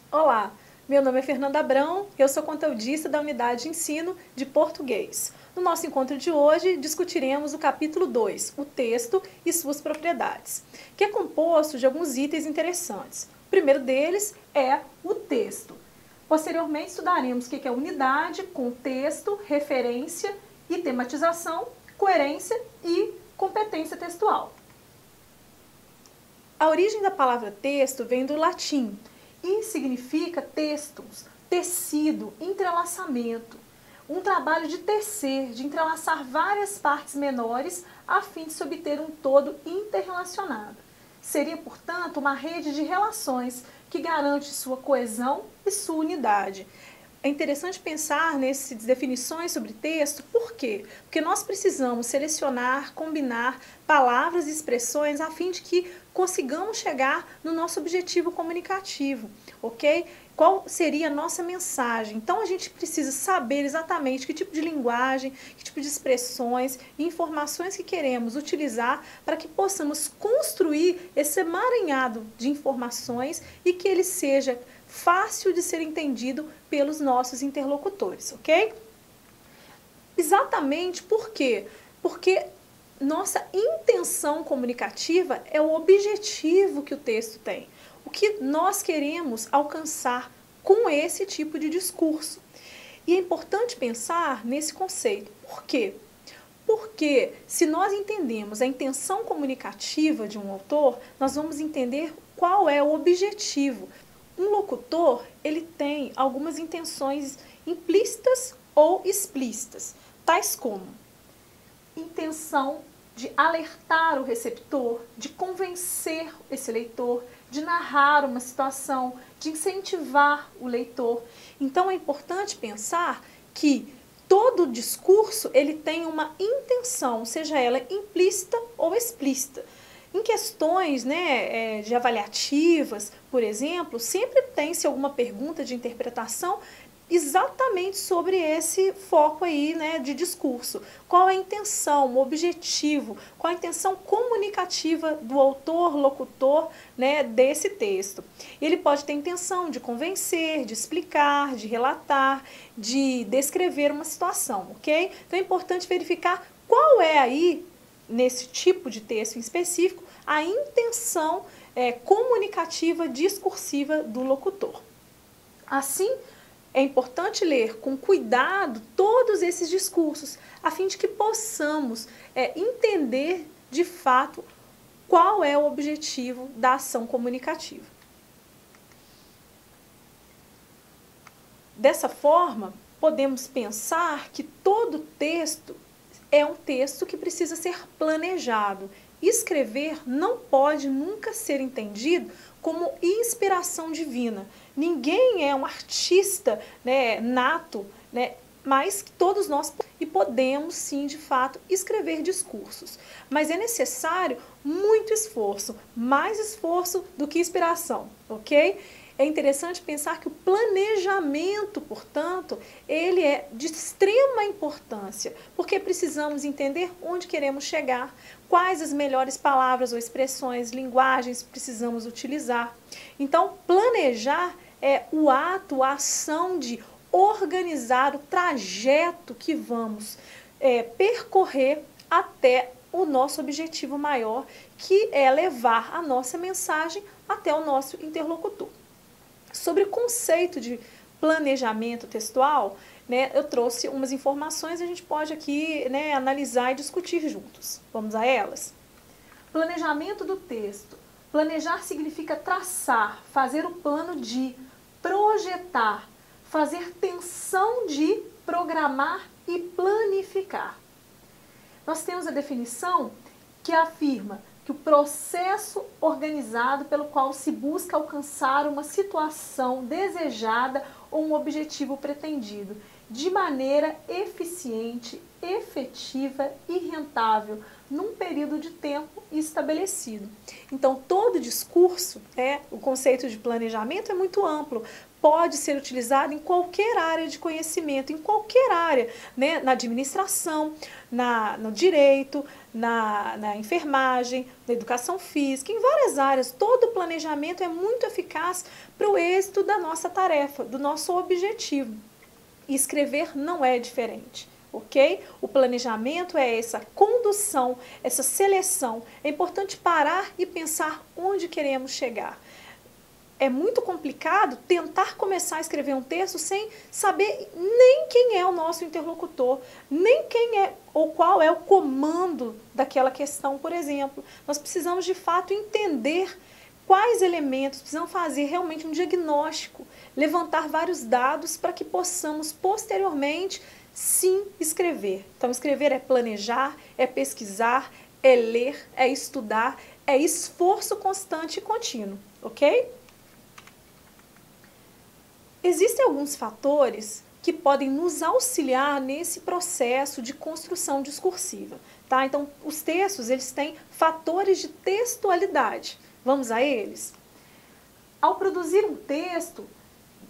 Olá, meu nome é Fernanda Abrão, eu sou conteudista da Unidade de Ensino de Português. No nosso encontro de hoje, discutiremos o capítulo 2, o texto e suas propriedades, que é composto de alguns itens interessantes. O primeiro deles é o texto. Posteriormente, estudaremos o que é unidade, contexto, referência e tematização, coerência e competência textual. A origem da palavra texto vem do latim e significa textos, tecido, entrelaçamento. Um trabalho de tecer, de entrelaçar várias partes menores a fim de se obter um todo interrelacionado. Seria, portanto, uma rede de relações que garante sua coesão e sua unidade. É interessante pensar nessas definições sobre texto, por quê? Porque nós precisamos selecionar, combinar palavras e expressões a fim de que consigamos chegar no nosso objetivo comunicativo, ok? Qual seria a nossa mensagem? Então a gente precisa saber exatamente que tipo de linguagem, que tipo de expressões e informações que queremos utilizar para que possamos construir esse emaranhado de informações e que ele seja fácil de ser entendido pelos nossos interlocutores, ok? Exatamente por quê? Porque nossa intenção comunicativa é o objetivo que o texto tem. O que nós queremos alcançar com esse tipo de discurso. E é importante pensar nesse conceito. Por quê? Porque se nós entendemos a intenção comunicativa de um autor, nós vamos entender qual é o objetivo. Um locutor, ele tem algumas intenções implícitas ou explícitas, tais como intenção de alertar o receptor, de convencer esse leitor, de narrar uma situação, de incentivar o leitor. Então é importante pensar que todo discurso ele tem uma intenção, seja ela implícita ou explícita. Em questões de avaliativas, por exemplo, sempre tem-se alguma pergunta de interpretação exatamente sobre esse foco aí, de discurso. Qual é a intenção, o objetivo, qual a intenção comunicativa do autor, locutor, desse texto. Ele pode ter intenção de convencer, de explicar, de relatar, de descrever uma situação, ok? Então é importante verificar qual é aí, nesse tipo de texto em específico, a intenção comunicativa, discursiva do locutor. Assim, é importante ler com cuidado todos esses discursos, a fim de que possamos entender de fato qual é o objetivo da ação comunicativa. Dessa forma, podemos pensar que todo texto é um texto que precisa ser planejado. Escrever não pode nunca ser entendido como inspiração divina. Ninguém é um artista nato, mas todos nós podemos sim, de fato, escrever discursos. Mas é necessário muito esforço, mais esforço do que inspiração, ok? É interessante pensar que o planejamento, portanto, ele é de extrema importância, porque precisamos entender onde queremos chegar, quais as melhores palavras ou expressões, linguagens precisamos utilizar. Então, planejar é o ato, a ação de organizar o trajeto que vamos percorrer até o nosso objetivo maior, que é levar a nossa mensagem até o nosso interlocutor. Sobre o conceito de planejamento textual, eu trouxe umas informações e a gente pode aqui analisar e discutir juntos. Vamos a elas? Planejamento do texto. Planejar significa traçar, fazer o plano de, projetar, fazer tensão de, programar e planificar. Nós temos a definição que afirma que o processo organizado pelo qual se busca alcançar uma situação desejada ou um objetivo pretendido, de maneira eficiente, efetiva e rentável, num período de tempo estabelecido. Então, todo discurso, o conceito de planejamento é muito amplo, pode ser utilizado em qualquer área de conhecimento, em qualquer área, né? Na administração, no direito, na enfermagem, na educação física, em várias áreas. Todo o planejamento é muito eficaz para o êxito da nossa tarefa, do nosso objetivo. E escrever não é diferente. Ok? O planejamento é essa condução, essa seleção. É importante parar e pensar onde queremos chegar. É muito complicado tentar começar a escrever um texto sem saber nem quem é o nosso interlocutor, nem quem é ou qual é o comando daquela questão, por exemplo. Nós precisamos, de fato, entender quais elementos, precisamos fazer realmente um diagnóstico, levantar vários dados para que possamos, posteriormente, sim, escrever. Então, escrever é planejar, é pesquisar, é ler, é estudar, é esforço constante e contínuo, ok? Existem alguns fatores que podem nos auxiliar nesse processo de construção discursiva, tá? Então, os textos, eles têm fatores de textualidade. Vamos a eles? Ao produzir um texto,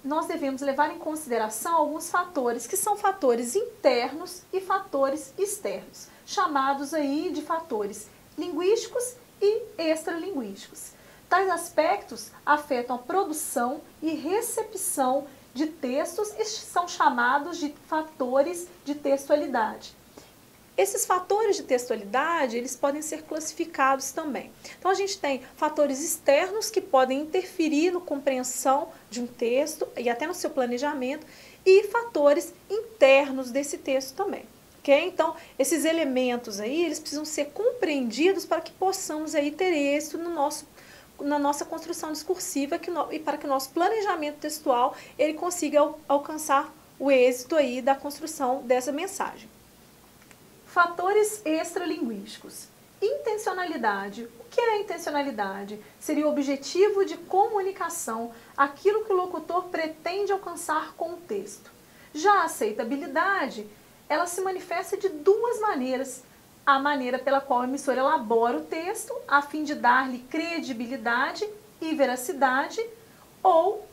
nós devemos levar em consideração alguns fatores, que são fatores internos e fatores externos, chamados aí de fatores linguísticos e extralinguísticos. Tais aspectos afetam a produção e recepção de textos e são chamados de fatores de textualidade. Esses fatores de textualidade, eles podem ser classificados também. Então, a gente tem fatores externos que podem interferir na compreensão de um texto e até no seu planejamento, e fatores internos desse texto também. Okay? Então, esses elementos aí, eles precisam ser compreendidos para que possamos aí ter êxito na nossa construção discursiva e para que o nosso planejamento textual ele consiga alcançar o êxito aí da construção dessa mensagem. Fatores extralinguísticos. Intencionalidade. O que é a intencionalidade? Seria o objetivo de comunicação, aquilo que o locutor pretende alcançar com o texto. Já a aceitabilidade, ela se manifesta de duas maneiras. A maneira pela qual o emissor elabora o texto, a fim de dar-lhe credibilidade e veracidade, ou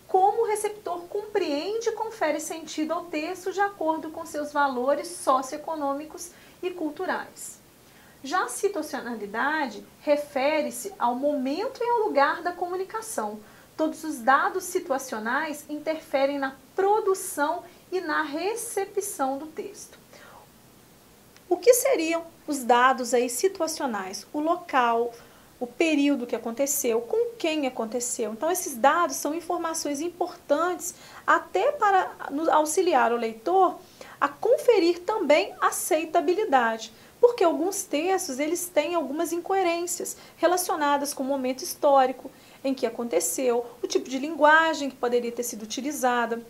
como o receptor compreende e confere sentido ao texto de acordo com seus valores socioeconômicos e culturais. Já a situacionalidade refere-se ao momento e ao lugar da comunicação. Todos os dados situacionais interferem na produção e na recepção do texto. O que seriam os dados aí situacionais? O local, o período que aconteceu, com quem aconteceu. Então, esses dados são informações importantes até para auxiliar o leitor a conferir também aceitabilidade, porque alguns textos eles têm algumas incoerências relacionadas com o momento histórico em que aconteceu, o tipo de linguagem que poderia ter sido utilizada.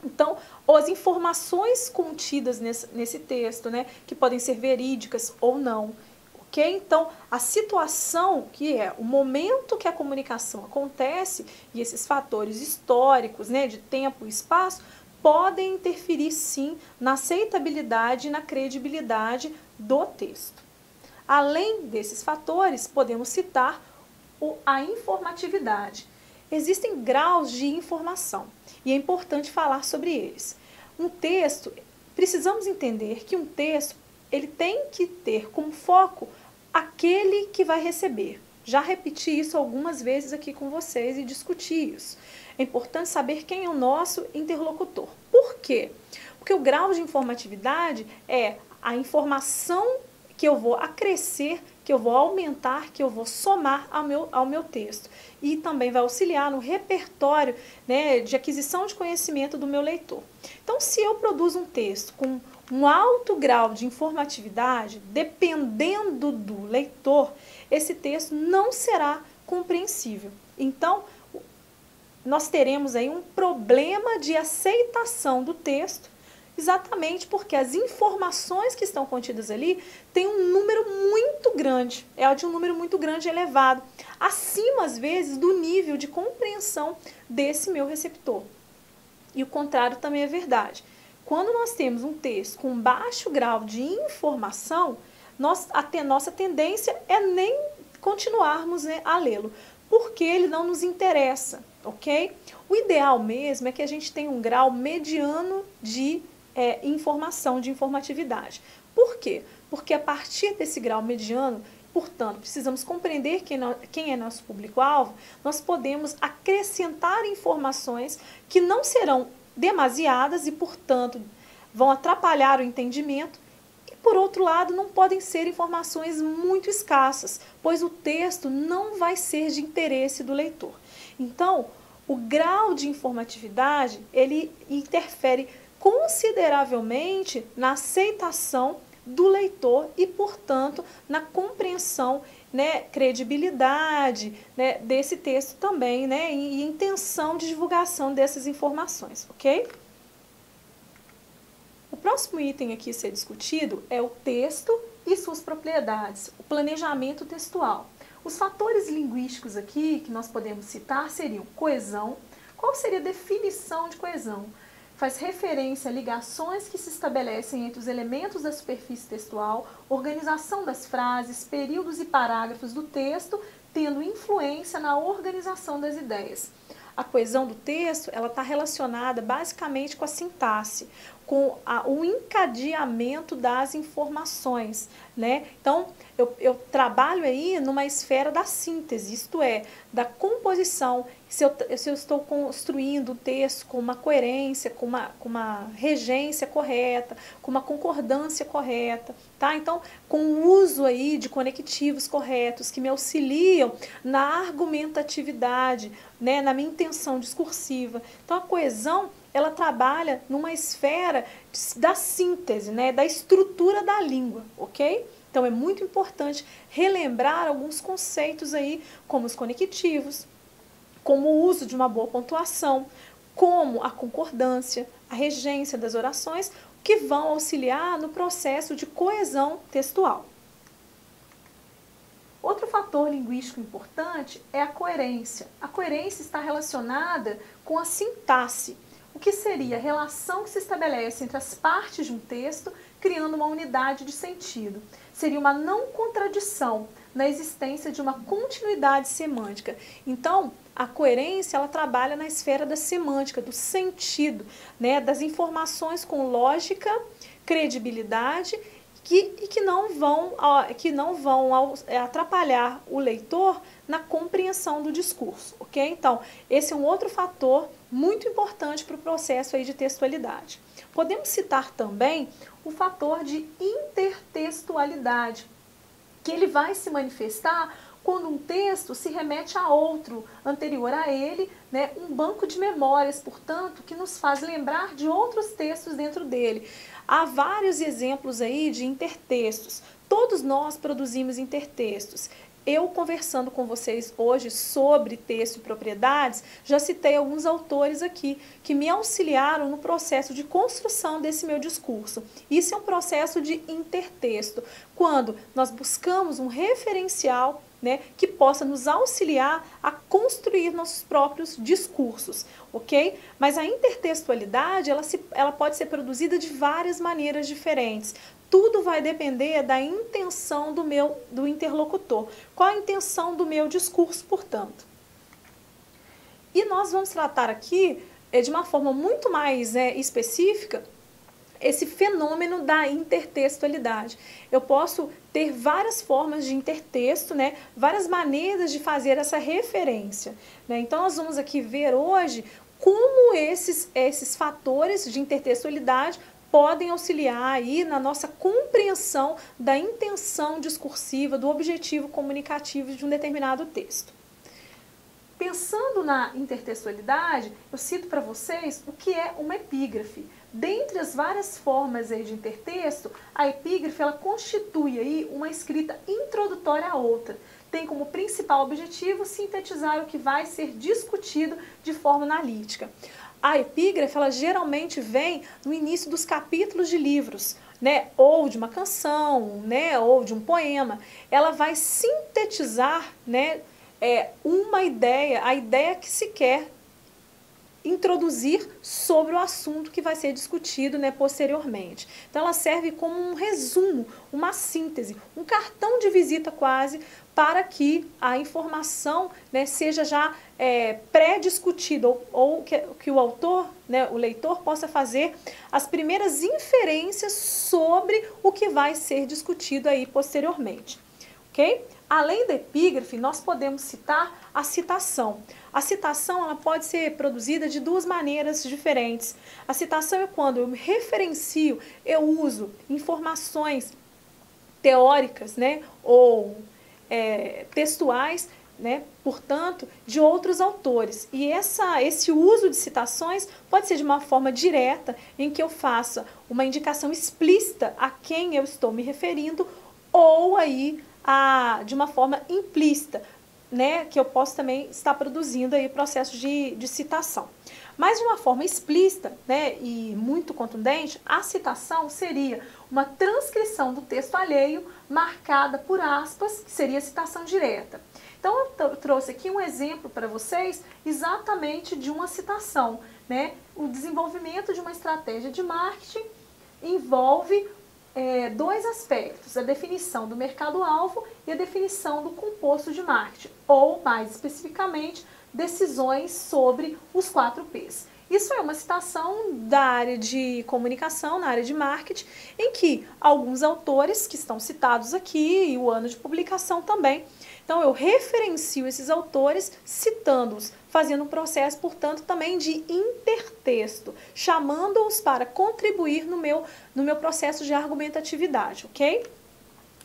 Então, as informações contidas nesse texto, né, que podem ser verídicas ou não, ok? Então, a situação, que é o momento que a comunicação acontece, e esses fatores históricos, né, de tempo e espaço, podem interferir, sim, na aceitabilidade e na credibilidade do texto. Além desses fatores, podemos citar a informatividade. Existem graus de informação e é importante falar sobre eles. Um texto, precisamos entender que um texto ele tem que ter como foco aquele que vai receber. Já repeti isso algumas vezes aqui com vocês e discuti isso. É importante saber quem é o nosso interlocutor. Por quê? Porque o grau de informatividade é a informação que eu vou acrescer, que eu vou aumentar, que eu vou somar ao meu texto. E também vai auxiliar no repertório, né, de aquisição de conhecimento do meu leitor. Então, se eu produzo um texto com um alto grau de informatividade, dependendo do leitor, esse texto não será compreensível. Então, nós teremos aí um problema de aceitação do texto, exatamente porque as informações que estão contidas ali têm um número muito grande, é de um número muito grande elevado, acima às vezes do nível de compreensão desse meu receptor. E o contrário também é verdade. Quando nós temos um texto com baixo grau de informação, nossa tendência é nem continuarmos, né, a lê-lo, porque ele não nos interessa, ok? O ideal mesmo é que a gente tenha um grau mediano de informação, de informatividade. Por quê? Porque a partir desse grau mediano, portanto, precisamos compreender quem é nosso público-alvo, nós podemos acrescentar informações que não serão demasiadas e, portanto, vão atrapalhar o entendimento. E, por outro lado, não podem ser informações muito escassas, pois o texto não vai ser de interesse do leitor. Então, o grau de informatividade, ele interfere consideravelmente na aceitação do leitor e, portanto, na compreensão, né, credibilidade, né, desse texto também, né, e intenção de divulgação dessas informações, ok? O próximo item aqui a ser discutido é o texto e suas propriedades, o planejamento textual. Os fatores linguísticos aqui que nós podemos citar seriam coesão. Qual seria a definição de coesão? Faz referência a ligações que se estabelecem entre os elementos da superfície textual, organização das frases, períodos e parágrafos do texto, tendo influência na organização das ideias. A coesão do texto, ela está relacionada basicamente com a sintaxe, com o encadeamento das informações, né? Então, eu trabalho aí numa esfera da síntese, isto é, da composição. Se eu estou construindo o texto com uma coerência, com uma regência correta, com uma concordância correta, tá? Então, com o uso aí de conectivos corretos que me auxiliam na argumentatividade, né, na minha intenção discursiva. Então, a coesão, ela trabalha numa esfera da síntese, né, da estrutura da língua, ok? Então, é muito importante relembrar alguns conceitos aí, como os conectivos, como o uso de uma boa pontuação, como a concordância, a regência das orações, que vão auxiliar no processo de coesão textual. Outro fator linguístico importante é a coerência. A coerência está relacionada com a sintaxe, o que seria a relação que se estabelece entre as partes de um texto, criando uma unidade de sentido. Seria uma não contradição na existência de uma continuidade semântica. Então, a coerência, ela trabalha na esfera da semântica, do sentido, né, das informações com lógica, credibilidade e que não vão atrapalhar o leitor na compreensão do discurso, ok? Então, esse é um outro fator muito importante para o processo aí de textualidade. Podemos citar também o fator de intertextualidade, que ele vai se manifestar quando um texto se remete a outro anterior a ele, né, um banco de memórias, portanto, que nos faz lembrar de outros textos dentro dele. Há vários exemplos aí de intertextos. Todos nós produzimos intertextos. Eu, conversando com vocês hoje sobre texto e propriedades, já citei alguns autores aqui que me auxiliaram no processo de construção desse meu discurso. Isso é um processo de intertexto, quando nós buscamos um referencial, né, que possa nos auxiliar a construir nossos próprios discursos, ok? Mas a intertextualidade, ela pode ser produzida de várias maneiras diferentes. Tudo vai depender da intenção do interlocutor. Qual a intenção do meu discurso, portanto? E nós vamos tratar aqui, de uma forma muito mais específica, esse fenômeno da intertextualidade. Eu posso ter várias formas de intertexto, né? Várias maneiras de fazer essa referência, né? Então, nós vamos aqui ver hoje como esses fatores de intertextualidade podem auxiliar aí na nossa compreensão da intenção discursiva, do objetivo comunicativo de um determinado texto. Pensando na intertextualidade, eu cito para vocês o que é uma epígrafe. Dentre as várias formas aí de intertexto, a epígrafe ela constitui aí uma escrita introdutória a outra. Tem como principal objetivo sintetizar o que vai ser discutido de forma analítica. A epígrafe, ela geralmente vem no início dos capítulos de livros, né, ou de uma canção, né, ou de um poema. Ela vai sintetizar, né, uma ideia, a ideia que se quer introduzir sobre o assunto que vai ser discutido, né, posteriormente. Então ela serve como um resumo, uma síntese, um cartão de visita quase, para que a informação, né, seja já pré-discutida, ou que o autor, né, o leitor, possa fazer as primeiras inferências sobre o que vai ser discutido aí posteriormente. Ok? Além da epígrafe, nós podemos citar a citação. A citação ela pode ser produzida de duas maneiras diferentes. A citação é quando eu referencio, eu uso informações teóricas, né, ou textuais, né, portanto, de outros autores. E esse uso de citações pode ser de uma forma direta, em que eu faça uma indicação explícita a quem eu estou me referindo, ou aí de uma forma implícita, né, que eu posso também estar produzindo aí processos de citação. Mas de uma forma explícita, né, e muito contundente, a citação seria uma transcrição do texto alheio marcada por aspas, que seria a citação direta. Então eu trouxe aqui um exemplo para vocês exatamente de uma citação, né? O desenvolvimento de uma estratégia de marketing envolve dois aspectos, a definição do mercado-alvo e a definição do composto de marketing, ou mais especificamente, decisões sobre os 4 P's. Isso é uma citação da área de comunicação, na área de marketing, em que alguns autores que estão citados aqui, e o ano de publicação também, então eu referencio esses autores citando-os, fazendo um processo, portanto, também de intertexto, chamando-os para contribuir no meu processo de argumentatividade, ok?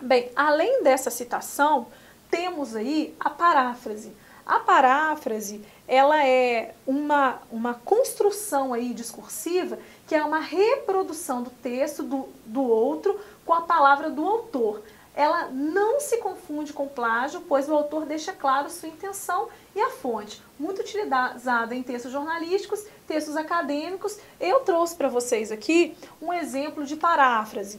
Bem, além dessa citação, temos aí a paráfrase. A paráfrase, ela é uma construção aí discursiva, que é uma reprodução do texto do outro com a palavra do autor. Ela não se confunde com plágio, pois o autor deixa claro sua intenção e a fonte. Muito utilizada em textos jornalísticos, textos acadêmicos. Eu trouxe para vocês aqui um exemplo de paráfrase.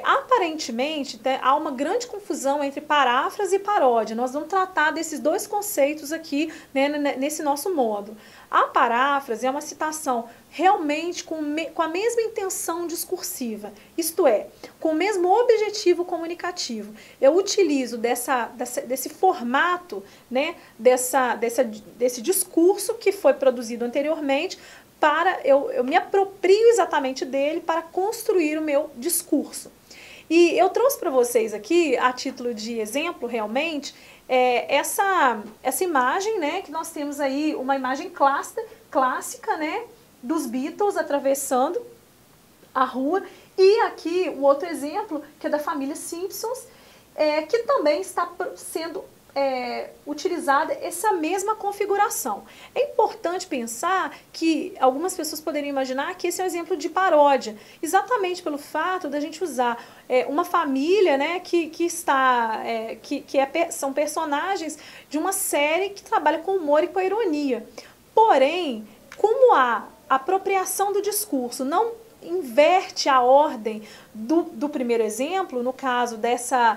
Aparentemente, há uma grande confusão entre paráfrase e paródia. Nós vamos tratar desses dois conceitos aqui, né, nesse nosso módulo. A paráfrase é uma citação realmente com a mesma intenção discursiva, isto é, com o mesmo objetivo comunicativo. Eu utilizo desse formato, né, desse discurso que foi produzido anteriormente, eu me aproprio exatamente dele para construir o meu discurso. E eu trouxe para vocês aqui, a título de exemplo realmente, essa imagem, né, que nós temos aí, uma imagem clássica, né, dos Beatles atravessando a rua, e aqui o outro exemplo, que é da família Simpsons, que também está sendo utilizada essa mesma configuração. É importante pensar que algumas pessoas poderiam imaginar que esse é um exemplo de paródia, exatamente pelo fato da gente usar uma família, né, são personagens de uma série que trabalha com humor e com a ironia. Porém, como a apropriação do discurso não inverte a ordem do primeiro exemplo, no caso dessa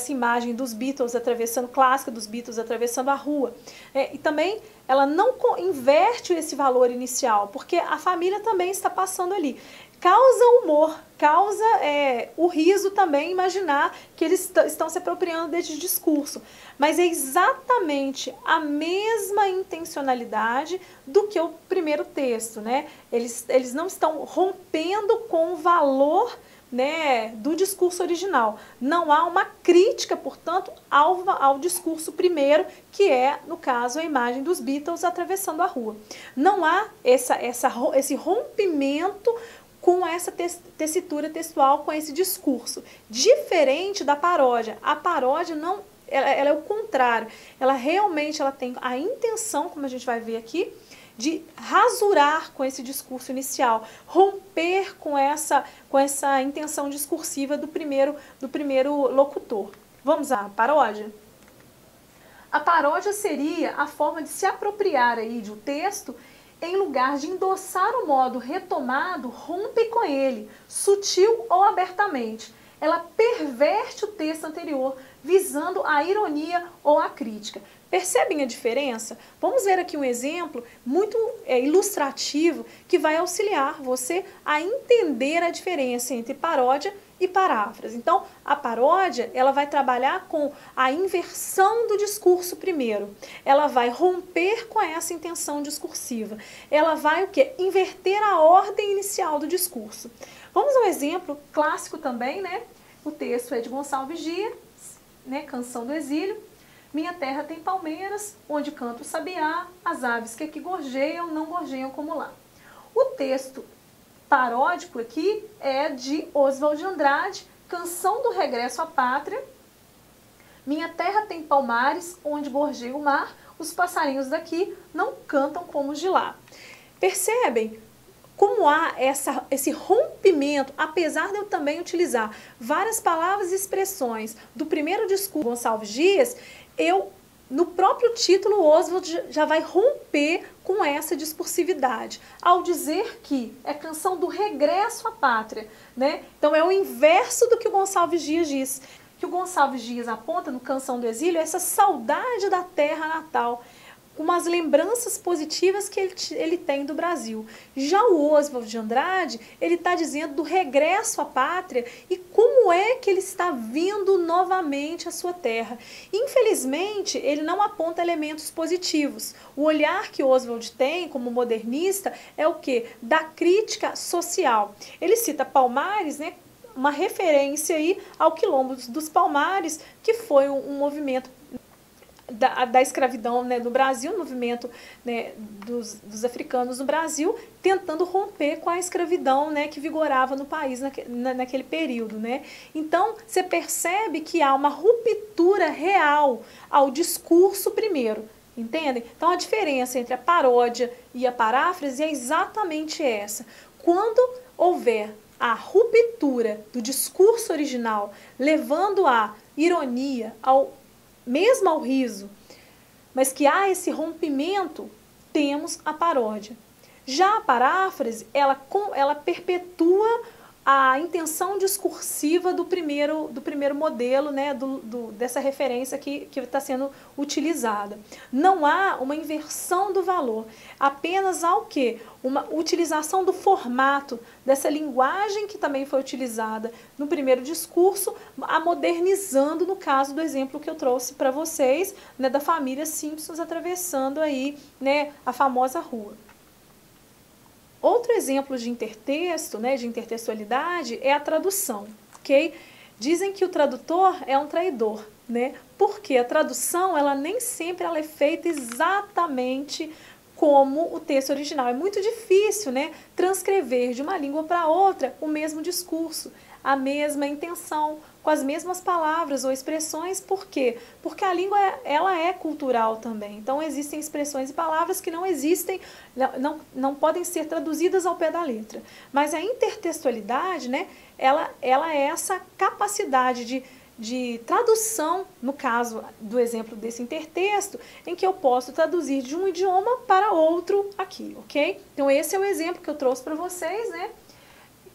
imagem dos Beatles atravessando, clássica dos Beatles atravessando a rua. E também ela não inverte esse valor inicial, porque a família também está passando ali. Causa humor, causa o riso também, imaginar que eles estão se apropriando desse discurso. Mas é exatamente a mesma intencionalidade do que o primeiro texto, né? Eles não estão rompendo com o valor, né, do discurso original. Não há uma crítica, portanto, ao discurso primeiro, que é, no caso, a imagem dos Beatles atravessando a rua. Não há esse rompimento com essa tessitura textual, com esse discurso. Diferente da paródia. A paródia não, ela é o contrário. Ela realmente tem a intenção, como a gente vai ver aqui, de rasurar com esse discurso inicial, romper com essa intenção discursiva do primeiro locutor. Vamos à paródia? A paródia seria a forma de se apropriar aí de um texto, em lugar de endossar o modo retomado, rompe com ele, sutil ou abertamente. Ela perverte o texto anterior, visando a ironia ou a crítica. Percebem a diferença? Vamos ver aqui um exemplo muito ilustrativo que vai auxiliar você a entender a diferença entre paródia e paráfrase. Então, a paródia, ela vai trabalhar com a inversão do discurso primeiro. Ela vai romper com essa intenção discursiva. Ela vai o quê? Inverter a ordem inicial do discurso. Vamos a um exemplo clássico também, né? O texto é de Gonçalves Dias, né? Canção do Exílio. Minha terra tem palmeiras, onde canta o sabiá, as aves que aqui gorjeiam, não gorjeiam como lá. O texto paródico aqui é de Oswald de Andrade, Canção do Regresso à Pátria. Minha terra tem palmares, onde gorjeia o mar, os passarinhos daqui não cantam como os de lá. Percebem como há esse rompimento, apesar de eu também utilizar várias palavras e expressões do primeiro discurso de Gonçalves Dias, no próprio título, Oswald já vai romper com essa discursividade, ao dizer que é canção do regresso à pátria, né? Então é o inverso do que o Gonçalves Dias diz. Que o Gonçalves Dias aponta no Canção do Exílio essa saudade da terra natal, umas lembranças positivas que ele tem do Brasil. Já o Oswald de Andrade, ele está dizendo do regresso à pátria e como é que ele está vindo novamente à sua terra. Infelizmente, ele não aponta elementos positivos. O olhar que Oswald tem como modernista é o quê? Da crítica social. Ele cita Palmares, né? Uma referência aí ao Quilombo dos Palmares, que foi um movimento da escravidão, né, no Brasil, o movimento, né, dos africanos no Brasil, tentando romper com a escravidão, né, que vigorava no país naquele período, né? Então, você percebe que há uma ruptura real ao discurso primeiro, entendem? Então, a diferença entre a paródia e a paráfrase é exatamente essa. Quando houver a ruptura do discurso original, levando à ironia, mesmo ao riso, mas que há esse rompimento, temos a paródia. Já a paráfrase, ela perpetua a intenção discursiva do primeiro modelo, né, dessa referência que está sendo utilizada. Não há uma inversão do valor, apenas há o quê? Uma utilização do formato, dessa linguagem que também foi utilizada no primeiro discurso, a modernizando no caso do exemplo que eu trouxe para vocês, né, da família Simpsons atravessando aí, né, a famosa rua. Outro exemplo de intertexto, né, de intertextualidade, é a tradução, ok? Dizem que o tradutor é um traidor, né? Porque a tradução, ela nem sempre ela é feita exatamente como o texto original. É muito difícil, né, transcrever de uma língua para outra o mesmo discurso, a mesma intenção, com as mesmas palavras ou expressões. Por quê? Porque a língua ela é cultural também. Então existem expressões e palavras que não existem, não podem ser traduzidas ao pé da letra. Mas a intertextualidade, né, ela é essa capacidade de tradução, no caso do exemplo desse intertexto, em que eu posso traduzir de um idioma para outro aqui, ok? Então esse é o exemplo que eu trouxe para vocês, né,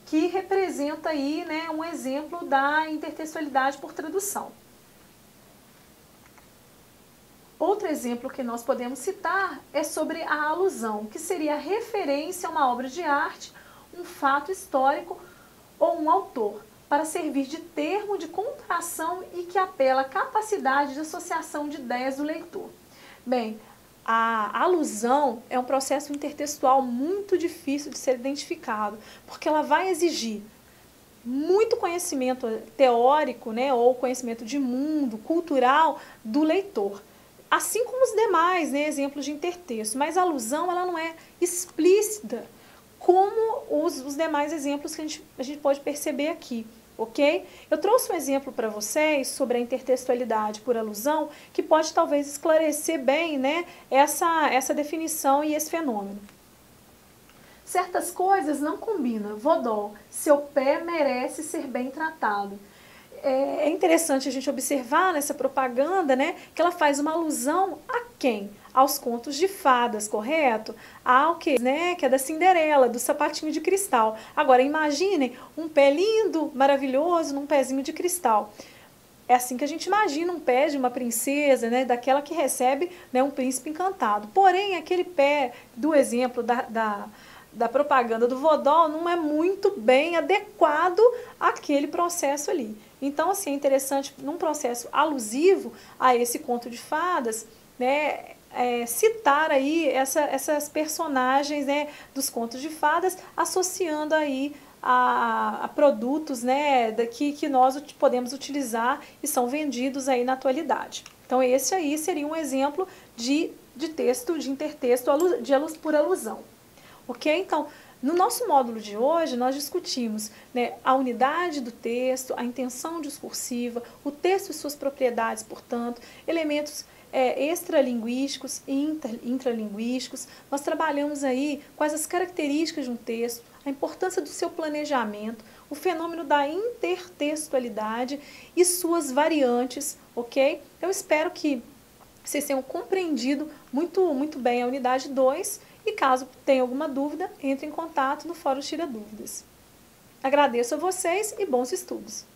que representa aí, né, um exemplo da intertextualidade por tradução. Outro exemplo que nós podemos citar é sobre a alusão, que seria a referência a uma obra de arte, um fato histórico ou um autor, para servir de termo de comparação e que apela à capacidade de associação de ideias do leitor. Bem, a alusão é um processo intertextual muito difícil de ser identificado, porque ela vai exigir muito conhecimento teórico, né, ou conhecimento de mundo, cultural do leitor. Assim como os demais, né, exemplos de intertexto, mas a alusão ela não é explícita como os demais exemplos que a gente pode perceber aqui. Ok? Eu trouxe um exemplo para vocês sobre a intertextualidade por alusão que pode talvez esclarecer bem, né, essa definição e esse fenômeno. Certas coisas não combinam. Vodol, seu pé merece ser bem tratado. É interessante a gente observar nessa propaganda, né, que ela faz uma alusão a quem? Aos contos de fadas, correto? Ao que, né, que é da Cinderela, do sapatinho de cristal. Agora, imaginem um pé lindo, maravilhoso, num pezinho de cristal. É assim que a gente imagina um pé de uma princesa, né, daquela que recebe, né, um príncipe encantado. Porém, aquele pé do exemplo da propaganda do Vodol não é muito bem adequado àquele processo ali. Então, assim, é interessante, num processo alusivo a esse conto de fadas, né, citar aí essas personagens, né, dos contos de fadas, associando aí a produtos, né, que nós podemos utilizar e são vendidos aí na atualidade. Então, esse aí seria um exemplo de texto, de intertexto por alusão. Ok? Então, no nosso módulo de hoje, nós discutimos, né, a unidade do texto, a intenção discursiva, o texto e suas propriedades, portanto, elementos extralinguísticos e intralinguísticos. Nós trabalhamos aí quais as características de um texto, a importância do seu planejamento, o fenômeno da intertextualidade e suas variantes, ok? Eu espero que vocês tenham compreendido muito bem a unidade 2 e caso tenha alguma dúvida, entre em contato no Fórum Tira Dúvidas. Agradeço a vocês e bons estudos!